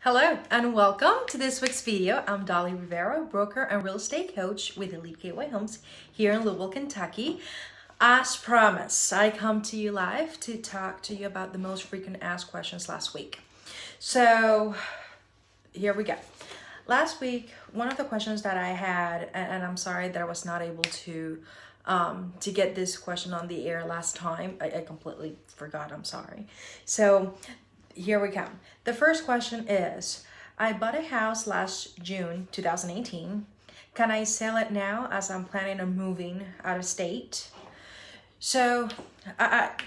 Hello and welcome to this week's video. I'm Dolly Rivero, broker and real estate coach with Elite Gateway Homes here in Louisville, Kentucky. As promised, I come to you live to talk to you about the most frequent asked questions last week. So here we go. Last week, one of the questions that I had, and I'm sorry that I was not able to get this question on the air last time. I completely forgot, I'm sorry. So here we come. The first question is, I bought a house last June 2018. Can I sell it now as I'm planning on moving out of state? So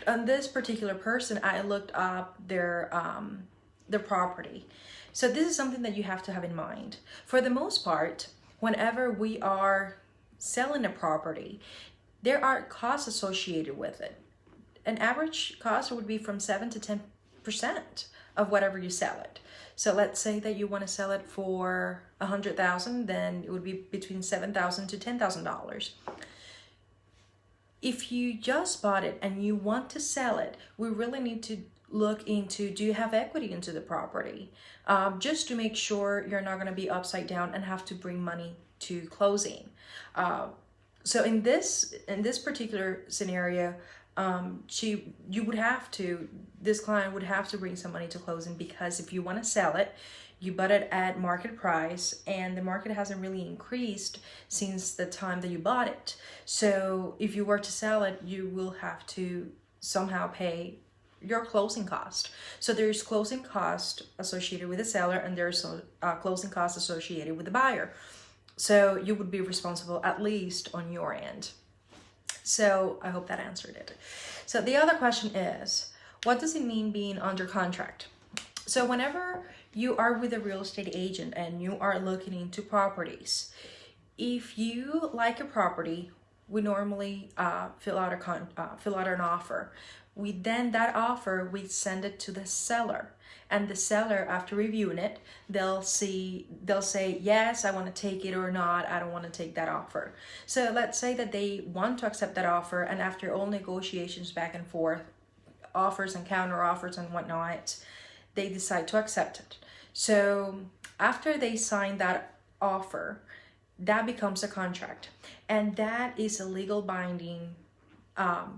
on this particular person, I looked up their property. So this is something that you have to have in mind. For the most part, whenever we are selling a property, there are costs associated with it. An average cost would be from 7 to 10% of whatever you sell it. So let's say that you want to sell it for $100,000, then it would be between $7,000 to $10,000. If you just bought it and you want to sell it, we really need to look into, do you have equity into the property? Just to make sure you're not going to be upside down and have to bring money to closing. So in this particular scenario, this client would have to bring some money to closing, because if you want to sell it, you bought it at market price and the market hasn't really increased since the time that you bought it. So if you were to sell it, you will have to somehow pay your closing cost. So there's closing cost associated with the seller and there's closing costs associated with the buyer. So you would be responsible at least on your end. So I hope that answered it. So the other question is, what does it mean being under contract? So whenever you are with a real estate agent and you are looking into properties, if you like a property, we normally fill out an offer. That offer, we send it to the seller. And the seller, after reviewing it, they'll say, yes, I want to take it, or not, I don't want to take that offer. So let's say that they want to accept that offer, and after all negotiations back and forth, offers and counter offers and whatnot, they decide to accept it. So after they sign that offer, that becomes a contract. And that is a legal binding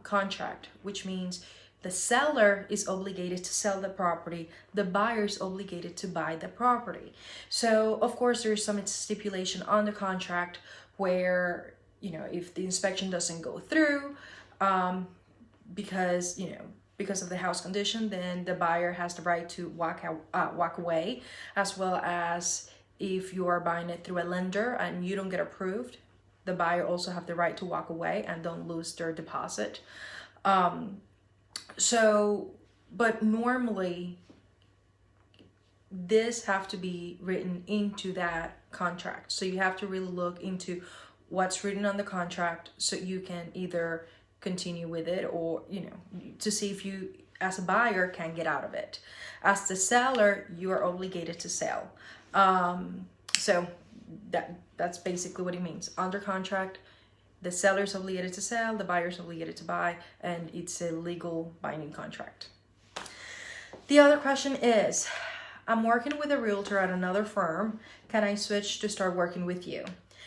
contract, which means the seller is obligated to sell the property, the buyer is obligated to buy the property. So of course there's some stipulation on the contract where, if the inspection doesn't go through because of the house condition, then the buyer has the right to walk away, as well as if you are buying it through a lender and you don't get approved, the buyer also have the right to walk away and don't lose their deposit. But normally this have to be written into that contract. So you have to really look into what's written on the contract so you can either continue with it or, to see if you as a buyer can get out of it. As the seller, you are obligated to sell. So that's basically what it means. Under contract, the seller's obligated to sell, the buyer's obligated to buy, and it's a legal binding contract. The other question is, I'm working with a realtor at another firm. Can I switch to start working with you?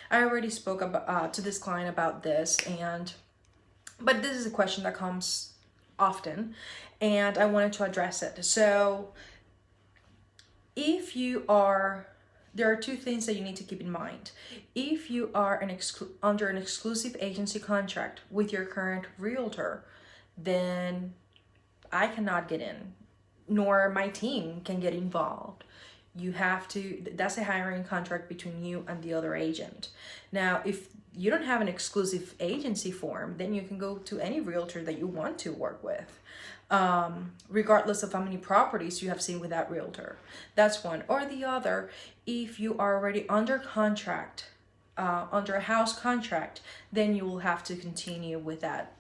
I already spoke to this client about this, but this is a question that comes often, and I wanted to address it. So there are two things that you need to keep in mind. If you are under an exclusive agency contract with your current realtor, then I cannot get in, nor my team can get involved. That's a hiring contract between you and the other agent. Now, if you don't have an exclusive agency form, then you can go to any realtor that you want to work with, regardless of how many properties you have seen with that realtor. That's one. Or the other, if you are already under contract, under a house contract, then you will have to continue with that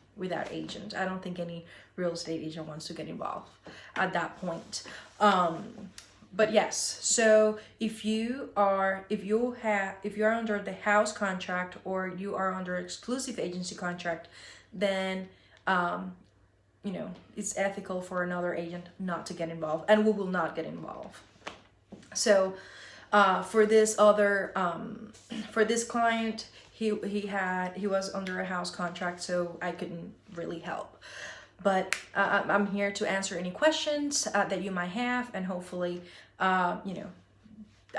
agent. I don't think any real estate agent wants to get involved at that point. But yes, so if you are under the house contract or you are under exclusive agency contract, then it's ethical for another agent not to get involved, and we will not get involved. So for this client, he was under a house contract, so I couldn't really help. But I'm here to answer any questions that you might have, and hopefully, you know,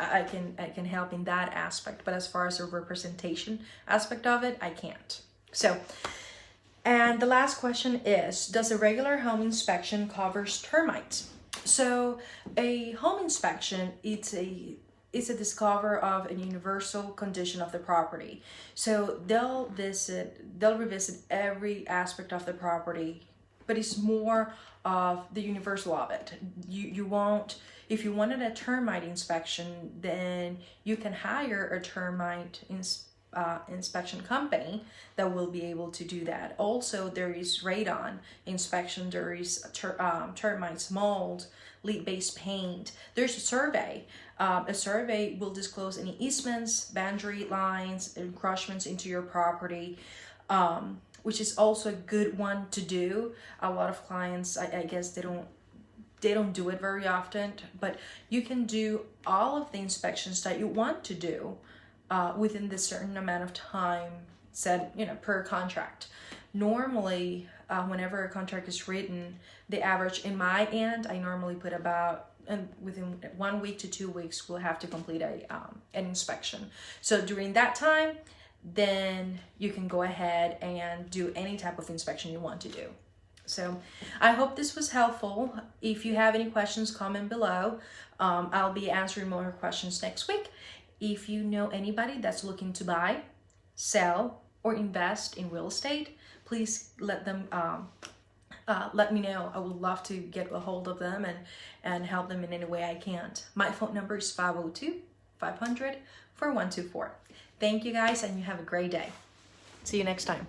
I can help in that aspect. But as far as the representation aspect of it, I can't. So, and the last question is, does a regular home inspection covers termites? So a home inspection, it's a discover of a universal condition of the property. So they'll revisit every aspect of the property, but it's more of the universal of it. You won't, if you wanted a termite inspection, then you can hire a termite inspection company that will be able to do that. Also, there is radon inspection, there is termites, mold, lead-based paint. There's a survey. A survey will disclose any easements, boundary lines, encroachments into your property, which is also a good one to do. A lot of clients, I guess they don't do it very often, but you can do all of the inspections that you want to do within this certain amount of time set, you know, per contract. Normally, whenever a contract is written, the average in my end, I normally put about within 1 week to 2 weeks, we'll have to complete an inspection. So during that time, then you can go ahead and do any type of inspection you want to do. So I hope this was helpful. If you have any questions, comment below. I'll be answering more questions next week. If you know anybody that's looking to buy, sell, or invest in real estate, please let me know. I would love to get a hold of them and help them in any way I can. My phone number is 502-500-4124. Thank you guys, and you have a great day. See you next time.